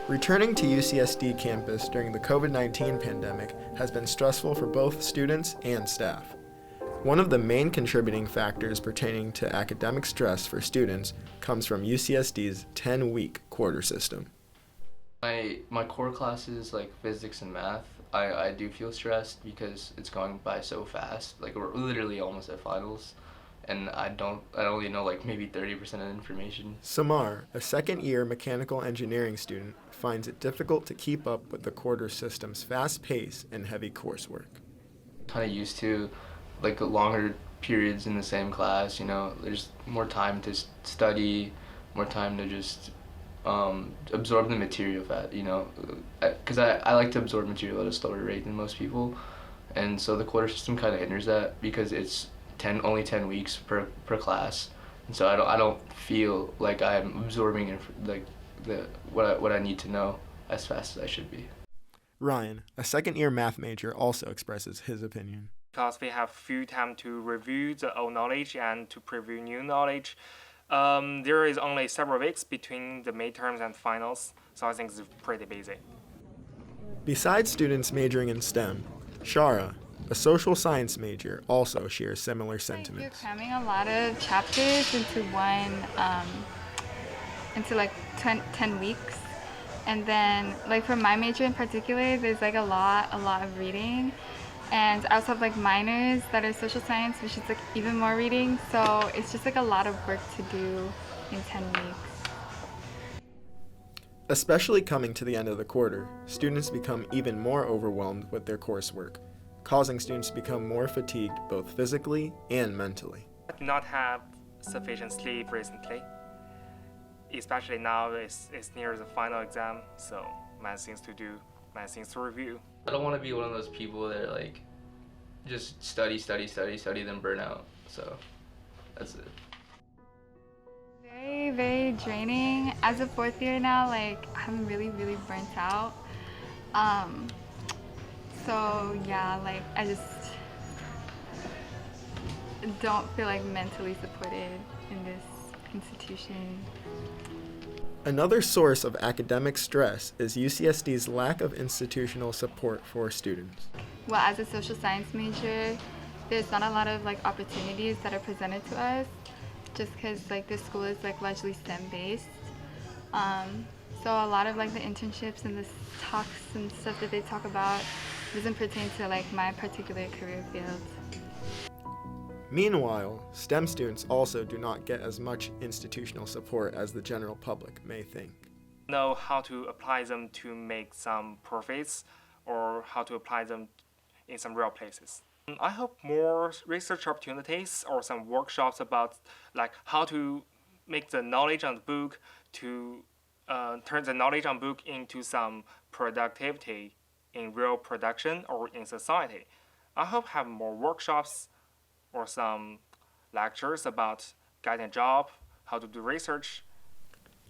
Returning to UCSD campus during the COVID-19 pandemic has been stressful for both students and staff. One of the main contributing factors pertaining to academic stress for students comes from UCSD's 10-week quarter system. My core classes like physics and math, I do feel stressed because it's going by so fast. Like we're literally almost at finals, and I only know like maybe 30% of the information. Samar, a second-year mechanical engineering student, finds it difficult to keep up with the quarter system's fast pace and heavy coursework. Kind of used to like longer periods in the same class. There's more time to study, more time to just absorb the material because I like to absorb material at a slower rate than most people, and so the quarter system kind of hinders that because it's only 10 weeks per class, and so I don't feel like I'm absorbing what I need to know as fast as I should be. Ryan, a second-year math major, also expresses his opinion. Because we have few time to review the old knowledge and to preview new knowledge. There is only several weeks between the midterms and finals, so I think it's pretty busy. Besides students majoring in STEM, Shara, a social science major, also shares similar sentiments. You're cramming a lot of chapters into like 10 weeks. And then, like for my major in particular, there's like a lot of reading. And I also have like minors that are social science, which is like even more reading. So it's just like a lot of work to do in 10 weeks. Especially coming to the end of the quarter, students become even more overwhelmed with their coursework, causing students to become more fatigued both physically and mentally. I did not have sufficient sleep recently. Especially now it's near the final exam, so many things to do, many things to review. I don't want to be one of those people that like just study, then burn out. So that's it. Very, very draining. As a fourth year now, like I'm really burnt out. So yeah, like I just don't feel like mentally supported in this institution. Another source of academic stress is UCSD's lack of institutional support for students. Well, as a social science major, there's not a lot of like opportunities that are presented to us, just because like this school is like largely STEM based. So a lot of like the internships and the talks and stuff that they talk about doesn't pertain to like my particular career field. Meanwhile, STEM students also do not get as much institutional support as the general public may think. Know how to apply them to make some profits or how to apply them in some real places. I hope more research opportunities or some workshops about like how to make the knowledge on the book to turn the knowledge on book into some productivity in real production or in society. I hope have more workshops or some lectures about getting a job, how to do research.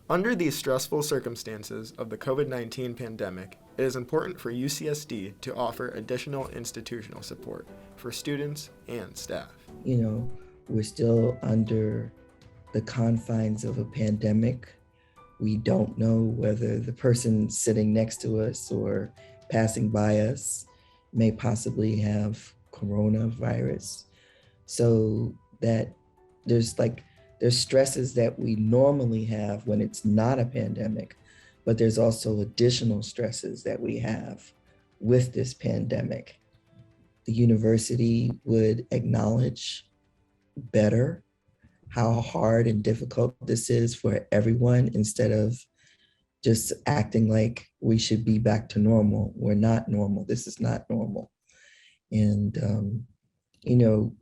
Under these stressful circumstances of the COVID-19 pandemic, it is important for UCSD to offer additional institutional support for students and staff. We're still under the confines of a pandemic. We don't know whether the person sitting next to us or passing by us may possibly have coronavirus. So that there's stresses that we normally have when it's not a pandemic, but there's also additional stresses that we have with this pandemic. The university would acknowledge better how hard and difficult this is for everyone instead of just acting like we should be back to normal. We're not normal. This is not normal. And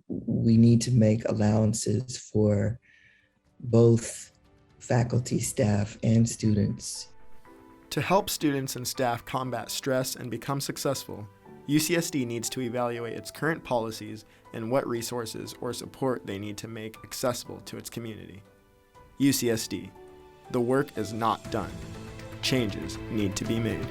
we need to make allowances for both faculty, staff, and students. To help students and staff combat stress and become successful, UCSD needs to evaluate its current policies and what resources or support they need to make accessible to its community. UCSD, the work is not done. Changes need to be made.